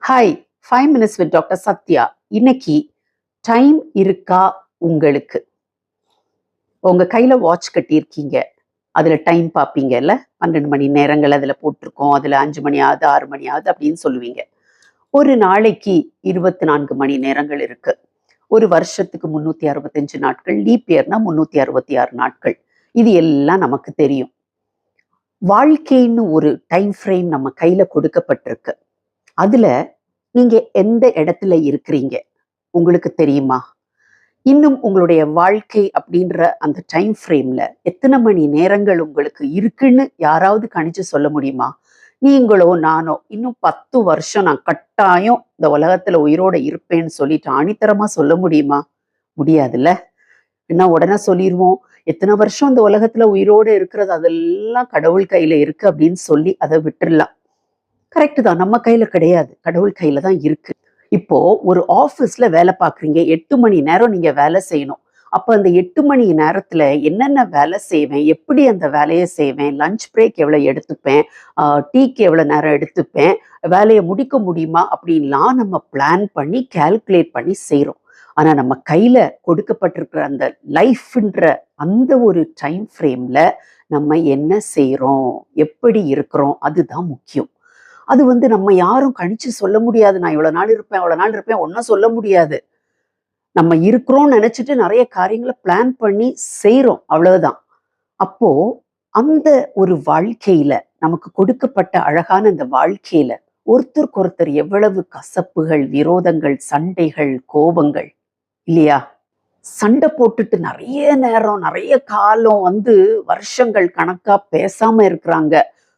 Hi, 5 minutes with doctor Sathya. இன்னைக்கு time இருக்கா உங்களுக்கு? உங்க கையில வாட்ச் கட்டியிருக்கீங்க. அதுல டைம் பார்ப்பீங்கல்ல. 12 மணி நேரங்கள் அதுல போட்டிருக்கோம். அதுல 5 மணி ஆகுது, 6 மணி ஆகுது அப்படின்னு சொல்லுவீங்க. ஒரு நாளைக்கு 24 மணி நேரங்கள் இருக்கு. ஒரு வருஷத்துக்கு 365 நாட்கள், லீப் இயர்னா 366 நாட்கள். இது எல்லாம் நமக்கு தெரியும். வாழ்க்கைன்னு ஒரு டைம் ஃப்ரேம் நம்ம கையில கொடுக்கப்பட்டிருக்கு. அதுல நீங்க எந்த இடத்துல இருக்கிறீங்க உங்களுக்கு தெரியுமா? இன்னும் உங்களுடைய வாழ்க்கை அப்படின்ற அந்த டைம் ஃப்ரேம்ல எத்தனை மணி நேரங்கள் உங்களுக்கு இருக்குன்னு யாராவது கணிச்சு சொல்ல முடியுமா? நீங்களோ நானோ இன்னும் 10 வருஷம் நான் கட்டாயம் இந்த உலகத்துல உயிரோட இருப்பேன்னு சொல்லிட்டு ஆணித்தரமா சொல்ல முடியுமா? முடியாதுல்ல. என்ன உடனே சொல்லிடுவோம், எத்தனை வருஷம் இந்த உலகத்துல உயிரோட இருக்கிறது அதெல்லாம் கடவுள் கையில இருக்கு அப்படின்னு சொல்லி அதை விட்டுறலாம். கரெக்ட் தான், நம்ம கையில கிடையாது, கடவுள் கையில தான் இருக்கு. இப்போ ஒரு ஆபீஸ்ல வேலை பார்க்குறீங்க, 8 மணி நேரம் நீங்க வேலை செய்யணும். அப்ப அந்த 8 மணி நேரத்துல என்னென்ன வேலை செய்வேன், எப்படி அந்த வேலையை செய்வேன், லஞ்ச் பிரேக் எவ்வளவு எடுத்துப்பேன், டீக்கு எவ்வளவு நேரம் எடுத்துப்பேன், வேலையை முடிக்க முடியுமா அப்படின்லாம் நம்ம பிளான் பண்ணி கால்குலேட் பண்ணி செய்றோம். ஆனா நம்ம கையில கொடுக்கப்பட்டிருக்கிற அந்த லைஃப்ன்ற அந்த ஒரு டைம் ஃப்ரேம்ல நம்ம என்ன செய்றோம், எப்படி இருக்கிறோம், அதுதான் முக்கியம். அது நம்ம யாரும் கணிச்சு சொல்ல முடியாது. நான் இவ்வளவு நாள் இருப்பேன், அவ்வளவு நாள் இருப்பேன், ஒன்னும் சொல்ல முடியாது. நம்ம இருக்கிறோம்னு நினைச்சிட்டு நிறைய காரியங்களை பிளான் பண்ணி செய்றோம், அவ்வளவுதான். அப்போ அந்த ஒரு வாழ்க்கையில நமக்கு கொடுக்கப்பட்ட அழகான இந்த வாழ்க்கையில ஒருத்தருக்கு ஒருத்தர் எவ்வளவு கசப்புகள், விரோதங்கள், சண்டைகள், கோபங்கள் இல்லையா? சண்டை போட்டுட்டு நிறைய நேரம், நிறைய காலம் வருஷங்கள் கணக்கா பேசாம இருக்கிறாங்க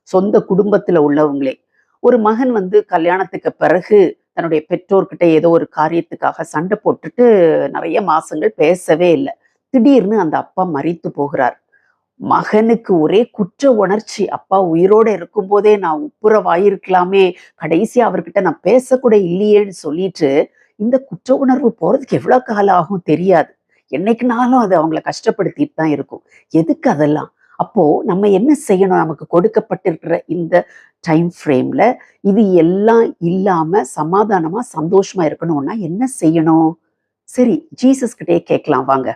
சொந்த குடும்பத்துல உள்ளவங்களே. ஒரு மகன் கல்யாணத்துக்கு பிறகு தன்னுடைய பெற்றோர்கிட்ட ஏதோ ஒரு காரியத்துக்காக சண்டை போட்டுட்டு நிறைய மாசங்கள் பேசவே இல்லை. திடீர்னு அந்த அப்பா மரித்து போகிறார். மகனுக்கு ஒரே குற்ற உணர்ச்சி. அப்பா உயிரோட இருக்கும் போதே நான் ஒப்புரவாயிருக்கலாமே, கடைசியா அவர்கிட்ட நான் பேசக்கூட இல்லையேன்னு சொல்லிட்டு இந்த குற்ற உணர்வு போறதுக்கு எவ்வளவு காலம் ஆகும் தெரியாது. என்னைக்குனாலும் அது அவங்கள கஷ்டப்படுத்திட்டு தான் இருக்கும். எதுக்கு அதெல்லாம்? அப்போ நம்ம என்ன செய்யணும்? நமக்கு கொடுக்கப்பட்டிருக்கிற இந்த டைம் ஃப்ரேம்ல இது எல்லாம் இல்லாம சமாதானமா சந்தோஷமா இருக்கணும்னா என்ன செய்யணும்? சரி, ஜீசஸ் கிட்டே கேட்கலாம் வாங்க.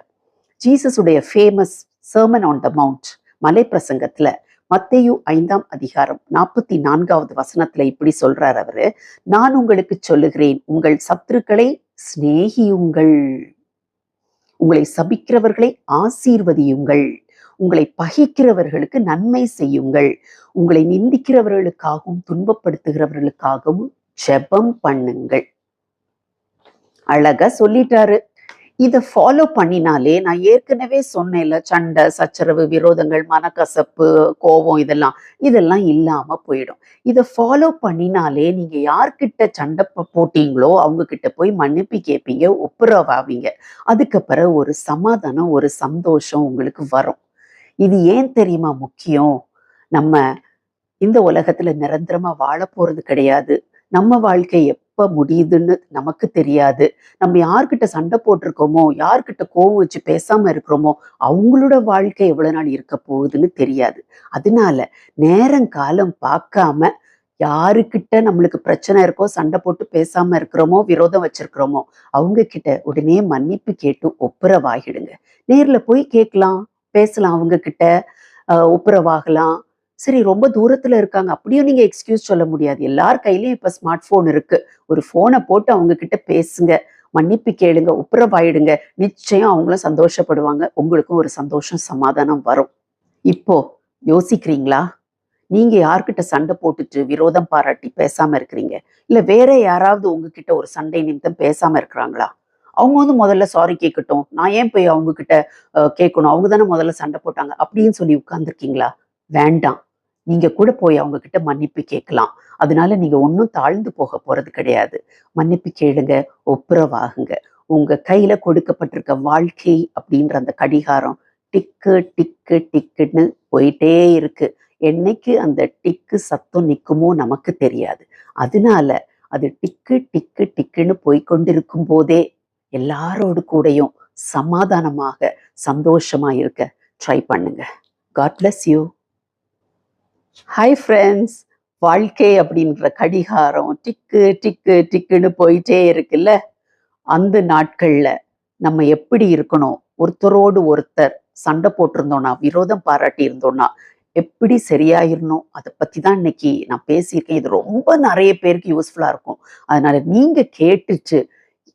ஜீசஸுடைய famous sermon on the mount, மலை பிரசங்கத்துல மத்தேயு 5ஆம் அதிகாரம் 44வது வசனத்துல இப்படி சொல்றார் அவரு, நான் உங்களுக்கு சொல்லுகிறேன், உங்கள் சத்துருக்களை சிநேகியுங்கள், உங்களை சபிக்கிறவர்களை ஆசீர்வதியுங்கள், உங்களை பகைக்கிறவர்களுக்கு நன்மை செய்யுங்கள், உங்களை நிந்திக்கிறவர்களுக்காகவும் துன்பப்படுத்துகிறவர்களுக்காகவும் ஜெபம் பண்ணுங்கள். அழகா சொல்லிட்டாரு. இதை ஃபாலோ பண்ணினாலே, நான் ஏற்கனவே சொன்னேன்ல, சண்டை சச்சரவு, விரோதங்கள், மனக்கசப்பு, கோபம் இதெல்லாம் இல்லாம போயிடும். இதை ஃபாலோ பண்ணினாலே நீங்க யார்கிட்ட சண்டை போட்டீங்களோ அவங்க கிட்ட போய் மன்னிப்பு கேட்பீங்க, ஒப்புரவாவீங்க. அதுக்கு பிறகு ஒரு சமாதானம், ஒரு சந்தோஷம் உங்களுக்கு வரும். இது ஏன் தெரியுமா முக்கியம்? நம்ம இந்த உலகத்துல நிரந்தரமா வாழ போறது கிடையாது. நம்ம வாழ்க்கை எப்ப முடியுதுன்னு நமக்கு தெரியாது. நம்ம யார்கிட்ட சண்டை போட்டிருக்கோமோ, யார்கிட்ட கோவம் வச்சு பேசாம இருக்கிறோமோ, அவங்களோட வாழ்க்கை எவ்வளவு நாள் இருக்க போகுதுன்னு தெரியாது. அதனால நேரங்காலம் பார்க்காம யாருக்கிட்ட நம்மளுக்கு பிரச்சனை இருக்கோ, சண்டை போட்டு பேசாம இருக்கிறோமோ, விரோதம் வச்சிருக்கிறோமோ, அவங்க கிட்ட உடனே மன்னிப்பு கேட்டு ஒப்புரவாகிடுங்க. நேர்ல போய் கேட்கலாம், பேசலாம், அவங்க கிட்ட ஒப்புரவாகலாம். சரி, ரொம்ப தூரத்துல இருக்காங்க, அப்படியும் நீங்க எக்ஸ்கியூஸ் சொல்ல முடியாது. எல்லார் கையிலயும் இப்ப ஸ்மார்ட் போன் இருக்கு. ஒரு போனை போட்டு அவங்க கிட்ட பேசுங்க, மன்னிப்பு கேளுங்க, ஒப்புரவாயிடுங்க. நிச்சயம் அவங்களும் சந்தோஷப்படுவாங்க, உங்களுக்கும் ஒரு சந்தோஷம், சமாதானம் வரும். இப்போ யோசிக்கிறீங்களா? நீங்க யார்கிட்ட சண்டை போட்டுட்டு விரோதம் பாராட்டி பேசாம இருக்கிறீங்க? இல்ல வேற யாராவது உங்ககிட்ட ஒரு சண்டை நிமித்தம் பேசாம இருக்கிறாங்களா? அவங்க முதல்ல சாரி கேட்கட்டும், நான் ஏன் போய் அவங்க கிட்ட கேட்கணும், அவங்க தானே முதல்ல சண்டை போட்டாங்க அப்படின்னு சொல்லி உட்கார்ந்துருக்கீங்களா? வேண்டாம். நீங்க கூட போய் அவங்க கிட்ட மன்னிப்பு கேட்கலாம். அதனால நீங்க ஒன்றும் தாழ்ந்து போக போறது கிடையாது. மன்னிப்பு கேளுங்க, ஒப்புரவாகுங்க. உங்க கையில கொடுக்கப்பட்டிருக்க வாழ்க்கை அப்படின்ற அந்த கடிகாரம் டிக்கு டிக்கு டிக்குன்னு போயிட்டே இருக்கு. என்னைக்கு அந்த டிக்கு சத்தம் நிக்குமோ நமக்கு தெரியாது. அதனால அது டிக்கு டிக்கு டிக்குன்னு போய்கொண்டிருக்கும் போதே எல்லாரோடு கூடயும் சமாதானமாக சந்தோஷமா இருக்க ட்ரை பண்ணுங்க. God bless you. Hi friends, வாழ்க்கை அப்படின்ற கடிகாரம் டிக்கு டிக்கு டிக்குன்னு போயிட்டே இருக்குல்ல, அந்த நாட்கள்ல நம்ம எப்படி இருக்கணும், ஒருத்தரோடு ஒருத்தர் சண்டை போட்டிருந்தோம்னா, விரோதம் பாராட்டி இருந்தோம்னா எப்படி சரியாயிரணும், அதை பத்தி தான் இன்னைக்கு நான் பேசியிருக்கேன். இது ரொம்ப நிறைய பேருக்கு யூஸ்ஃபுல்லா இருக்கும். அதனால நீங்க கேட்டுட்டு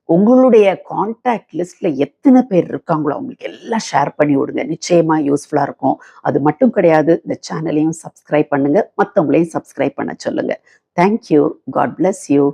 உங்களுடைய கான்டாக்ட் லிஸ்ட்ல எத்தனை பேர் இருக்காங்களோ அவங்களுக்கு எல்லாம் ஷேர் பண்ணி விடுங்க. நிச்சயமா யூஸ்ஃபுல்லா இருக்கும். அது மட்டும் கிடையாது, இந்த சேனலையும் சப்ஸ்கிரைப் பண்ணுங்க, மற்றவங்களையும் சப்ஸ்கிரைப் பண்ண சொல்லுங்க. தேங்க்யூ. God bless you.